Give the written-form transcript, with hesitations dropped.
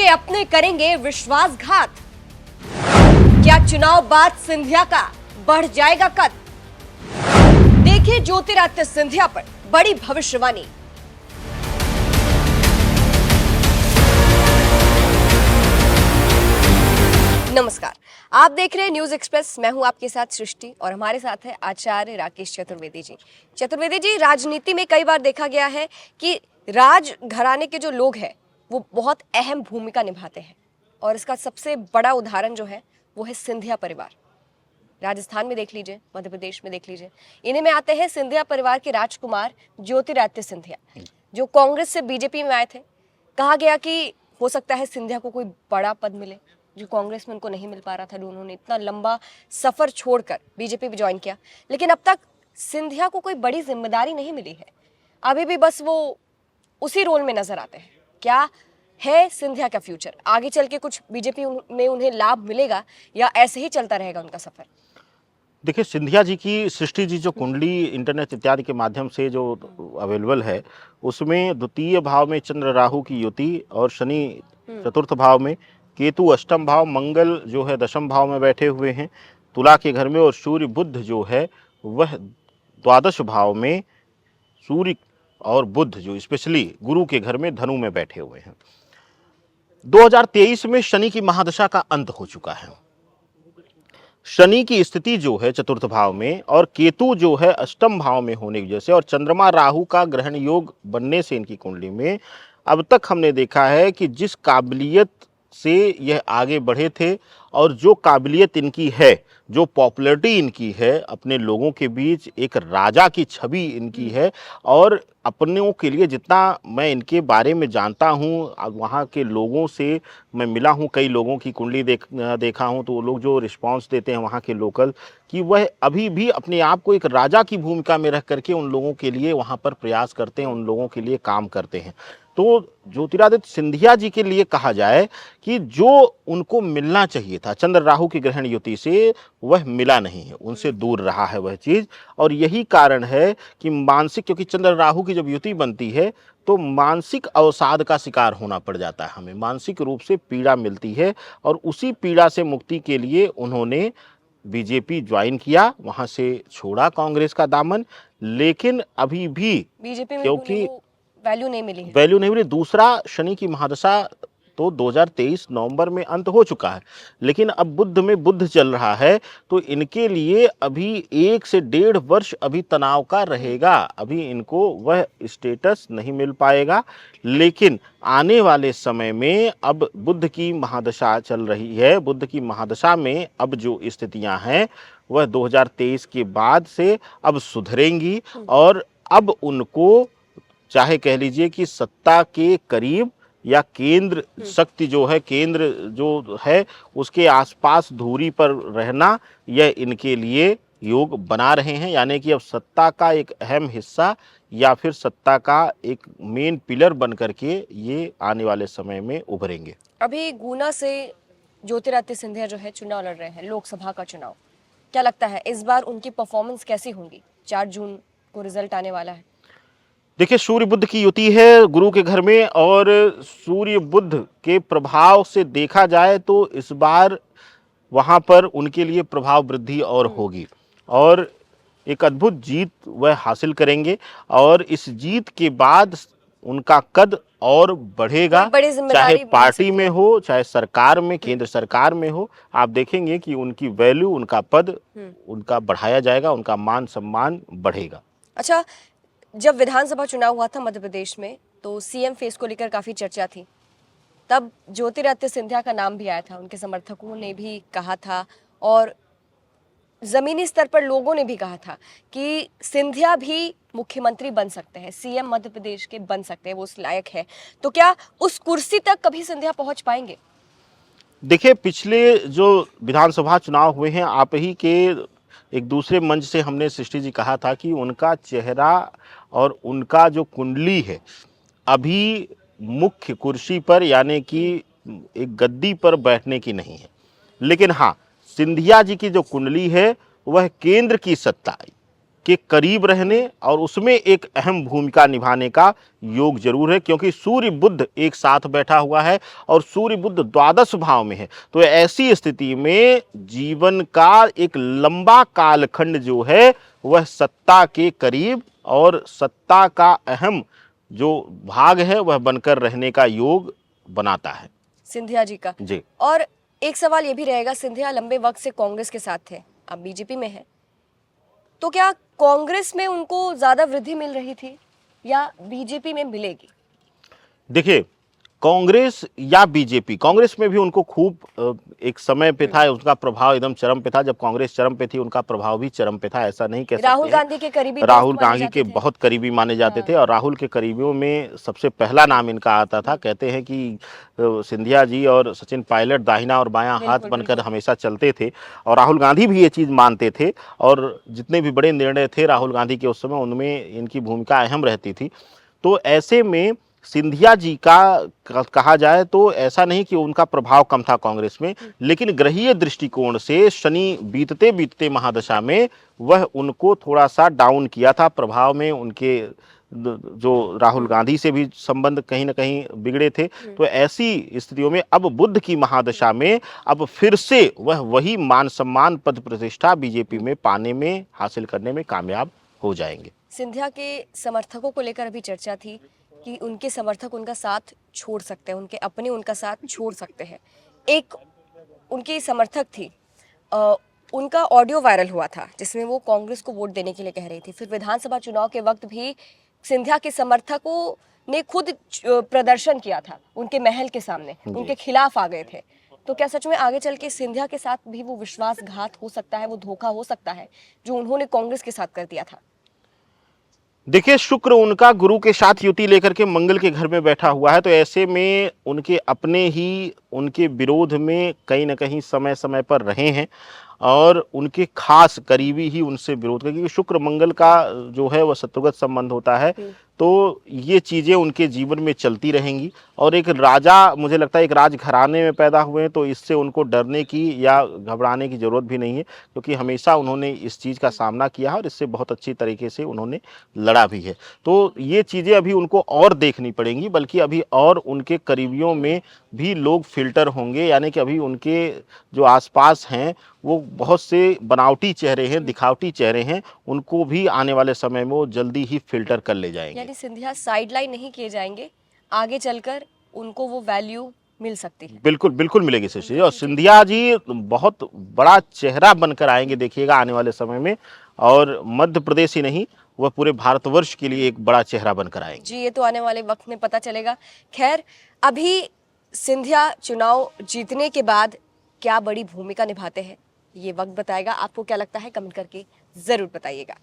अपने करेंगे विश्वासघात। क्या चुनाव बाद सिंधिया का बढ़ जाएगा कद? देखिए ज्योतिरादित्य सिंधिया पर बड़ी भविष्यवाणी। नमस्कार, आप देख रहे हैं न्यूज एक्सप्रेस। मैं हूं आपके साथ सृष्टि और हमारे साथ है आचार्य राकेश चतुर्वेदी जी। चतुर्वेदी जी, राजनीति में कई बार देखा गया है कि राज घराने के जो लोग हैं वो बहुत अहम भूमिका निभाते हैं और इसका सबसे बड़ा उदाहरण जो है वो है सिंधिया परिवार। राजस्थान में देख लीजिए, मध्य प्रदेश में देख लीजिए, इन्हीं में आते हैं सिंधिया परिवार के राजकुमार ज्योतिरादित्य सिंधिया, जो कांग्रेस से बीजेपी में आए थे। कहा गया कि हो सकता है सिंधिया को कोई बड़ा पद मिले, जो कांग्रेस में उनको नहीं मिल पा रहा था। उन्होंने इतना लंबा सफर छोड़कर बीजेपी भी ज्वाइन किया, लेकिन अब तक सिंधिया को कोई बड़ी जिम्मेदारी नहीं मिली है। अभी भी बस वो उसी रोल में नजर आते हैं। क्या है सिंधिया का फ्यूचर? आगे चल के कुछ बीजेपी में उन्हें लाभ मिलेगा या ऐसे ही चलता रहेगा उनका सफर? देखिए, सिंधिया जी की, सृष्टि जी जो कुंडली इंटरनेट इत्यादि के माध्यम से जो अवेलेबल है, उसमें द्वितीय भाव में चंद्र राहु की युति और शनि चतुर्थ भाव में, केतु अष्टम भाव, मंगल जो है दशम भाव में बैठे हुए हैं तुला के घर में, और सूर्य बुध जो है वह द्वादश भाव में, सूर्य और बुध जो स्पेशली गुरु के घर में धनु में बैठे हुए हैं। 2023 में शनि की महादशा का अंत हो चुका है। शनि की स्थिति जो है चतुर्थ भाव में और केतु जो है अष्टम भाव में होने की वजह से और चंद्रमा राहु का ग्रहण योग बनने से इनकी कुंडली में अब तक हमने देखा है कि जिस काबिलियत से यह आगे बढ़े थे और जो काबिलियत इनकी है, जो पॉपुलैरिटी इनकी है अपने लोगों के बीच, एक राजा की छवि इनकी है, और अपनों के लिए जितना मैं इनके बारे में जानता हूँ, वहाँ के लोगों से मैं मिला हूँ, कई लोगों की कुंडली देखा हूँ, तो वो लोग जो रिस्पांस देते हैं वहाँ के लोकल, कि वह अभी भी अपने आप को एक राजा की भूमिका में रख करके उन लोगों के लिए वहाँ पर प्रयास करते हैं, उन लोगों के लिए काम करते हैं। तो ज्योतिरादित्य सिंधिया जी के लिए कहा जाए कि जो उनको मिलना चाहिए था चंद्र राहु की ग्रहण युति से, वह मिला नहीं है, उनसे दूर रहा है वह चीज। और यही कारण है कि मानसिक, क्योंकि चंद्र राहु की जब युति बनती है तो मानसिक अवसाद का शिकार होना पड़ जाता है, हमें मानसिक रूप से पीड़ा मिलती है, और उसी पीड़ा से मुक्ति के लिए उन्होंने बीजेपी ज्वाइन किया, वहां से छोड़ा कांग्रेस का दामन। लेकिन अभी भी बीजेपी में क्योंकि वैल्यू नहीं मिली है। वैल्यू नहीं मिली। दूसरा, शनि की महादशा तो 2023 नवंबर में अंत हो चुका है, लेकिन अब बुध में बुध चल रहा है, तो इनके लिए अभी 1 से 1.5 वर्ष अभी तनाव का रहेगा। अभी इनको वह स्टेटस नहीं मिल पाएगा, लेकिन आने वाले समय में अब बुध की महादशा चल रही है। बुध की महादशा में अब जो स्थितियां हैं वह 2023 के बाद से अब सुधरेंगी, और अब उनको चाहे कह लीजिए कि सत्ता के करीब या केंद्र शक्ति जो है, केंद्र जो है उसके आसपास धुरी पर रहना, यह इनके लिए योग बना रहे हैं। यानी कि अब सत्ता का एक अहम हिस्सा या फिर सत्ता का एक मेन पिलर बन करके ये आने वाले समय में उभरेंगे। अभी गुना से ज्योतिरादित्य सिंधिया जो है चुनाव लड़ रहे हैं, लोकसभा का चुनाव। क्या लगता है इस बार उनकी परफॉर्मेंस कैसी होंगी? 4 जून को रिजल्ट आने वाला है। देखिए, सूर्य बुध की युति है गुरु के घर में, और सूर्य बुध के प्रभाव से देखा जाए तो इस बार वहां पर उनके लिए प्रभाव वृद्धि और होगी, और एक अद्भुत जीत वह हासिल करेंगे, और इस जीत के बाद उनका कद और बढ़ेगा, चाहे पार्टी में हो, चाहे सरकार में, केंद्र सरकार में हो। आप देखेंगे कि उनकी वैल्यू, उनका पद उनका बढ़ाया जाएगा, उनका मान सम्मान बढ़ेगा। अच्छा, जब विधानसभा चुनाव हुआ था मध्य प्रदेश में, तो सीएम फेस को लेकर काफी चर्चा थी। तब ज्योतिरादित्य सिंधिया का नाम भी आया था, उनके समर्थकों ने भी कहा था और जमीनी स्तर पर लोगों ने भी कहा था कि सिंधिया भी मुख्यमंत्री बन सकते हैं, सीएम मध्य प्रदेश के बन सकते हैं, वो उस लायक है। तो क्या उस कुर्सी तक कभी सिंधिया पहुंच पाएंगे? देखिए, पिछले जो विधानसभा चुनाव हुए हैं, आप ही के एक दूसरे मंच से हमने सृष्टि जी कहा था कि उनका चेहरा और उनका जो कुंडली है अभी मुख्य कुर्सी पर, यानी कि एक गद्दी पर बैठने की नहीं है। लेकिन हाँ, सिंधिया जी की जो कुंडली है वह केंद्र की सत्ता, के करीब रहने और उसमें एक अहम भूमिका निभाने का योग जरूर है, क्योंकि सूर्य बुध एक साथ बैठा हुआ है और सूर्य बुध द्वादश भाव में है। तो ऐसी स्थिति में जीवन का एक लंबा कालखंड जो है वह सत्ता के करीब और सत्ता का अहम जो भाग है वह बनकर रहने का योग बनाता है सिंधिया जी का। जी। और एक सवाल ये भी रहेगा, सिंधिया लंबे वक्त से कांग्रेस के साथ थे, अब बीजेपी में है, तो क्या कांग्रेस में उनको ज्यादा वृद्धि मिल रही थी या बीजेपी में मिलेगी? देखिए, कांग्रेस या बीजेपी, कांग्रेस में भी उनको खूब एक समय पे था, उसका प्रभाव एकदम चरम पे था। जब कांग्रेस चरम पे थी उनका प्रभाव भी चरम पे था, ऐसा नहीं कह सकते राहुल हैं। गांधी के करीबी दोस्त राहुल माने गांधी जाते के थे। बहुत करीबी माने जाते थे और राहुल के करीबियों में सबसे पहला नाम इनका आता था। कहते हैं कि सिंधिया जी और सचिन पायलट दाहिना और बायां हाथ बिल्कुल, बनकर बिल्कुल। हमेशा चलते थे और राहुल गांधी भी ये चीज़ मानते थे और जितने भी बड़े निर्णय थे राहुल गांधी के उस समय उनमें इनकी भूमिका अहम रहती थी। तो ऐसे में सिंधिया जी का कहा जाए तो ऐसा नहीं कि उनका प्रभाव कम था कांग्रेस में, लेकिन ग्रहीय दृष्टिकोण से शनि बीतते बीतते महादशा में वह उनको थोड़ा सा डाउन किया था प्रभाव में। उनके जो राहुल गांधी से भी संबंध कहीं ना कहीं बिगड़े थे। तो ऐसी स्थितियों में अब बुध की महादशा में अब फिर से वह वही मान सम्मान पद प्रतिष्ठा बीजेपी में पाने में हासिल करने में कामयाब हो जाएंगे। सिंधिया के समर्थकों को लेकर अभी चर्चा थी कि उनके समर्थक उनका साथ छोड़ सकते हैं, उनके अपने उनका साथ छोड़ सकते हैं। एक उनकी समर्थक थी, उनका ऑडियो वायरल हुआ था जिसमें वो कांग्रेस को वोट देने के लिए कह रही थी। फिर विधानसभा चुनाव के वक्त भी सिंधिया के समर्थकों ने खुद प्रदर्शन किया था उनके महल के सामने, उनके खिलाफ आ गए थे। तो क्या सच में आगे चल के सिंधिया के साथ भी वो विश्वासघात हो सकता है, वो धोखा हो सकता है जो उन्होंने कांग्रेस के साथ कर दिया था? देखिए, शुक्र उनका गुरु के साथ युति लेकर के मंगल के घर में बैठा हुआ है, तो ऐसे में उनके अपने ही उनके विरोध में कहीं ना कहीं समय समय पर रहे हैं और उनके खास करीबी ही उनसे विरोध कर, क्योंकि शुक्र मंगल का जो है वह शत्रुगत संबंध होता है। तो ये चीज़ें उनके जीवन में चलती रहेंगी और एक राजा, मुझे लगता है एक राजघराने में पैदा हुए हैं तो इससे उनको डरने की या घबराने की ज़रूरत भी नहीं है, क्योंकि हमेशा उन्होंने इस चीज़ का सामना किया है और इससे बहुत अच्छी तरीके से उन्होंने लड़ा भी है। तो ये चीज़ें अभी उनको और देखनी पड़ेंगी, बल्कि अभी और उनके करीबियों में भी लोग फिल्टर होंगे, यानी कि अभी उनके जो आसपास हैं वो बहुत से बनावटी चेहरे हैं, दिखावटी चेहरे हैं, उनको भी आने वाले समय में वो जल्दी ही फिल्टर कर ले जाएंगे। यानी सिंधिया साइडलाइन नहीं किए जाएंगे, आगे चलकर उनको वो वैल्यू मिल सकती है। बिल्कुल बिल्कुल मिलेगी शशि जी, और सिंधिया जी बहुत बड़ा चेहरा बनकर आएंगे देखिएगा आने वाले समय में, और मध्य प्रदेश ही नहीं वह पूरे भारतवर्ष के लिए एक बड़ा चेहरा बनकर आएंगे। जी, ये तो आने वाले वक्त में पता चलेगा। खैर, अभी सिंधिया चुनाव जीतने के बाद क्या बड़ी भूमिका निभाते हैं ये वक्त बताएगा। आपको क्या लगता है कमेंट करके जरूर बताइएगा।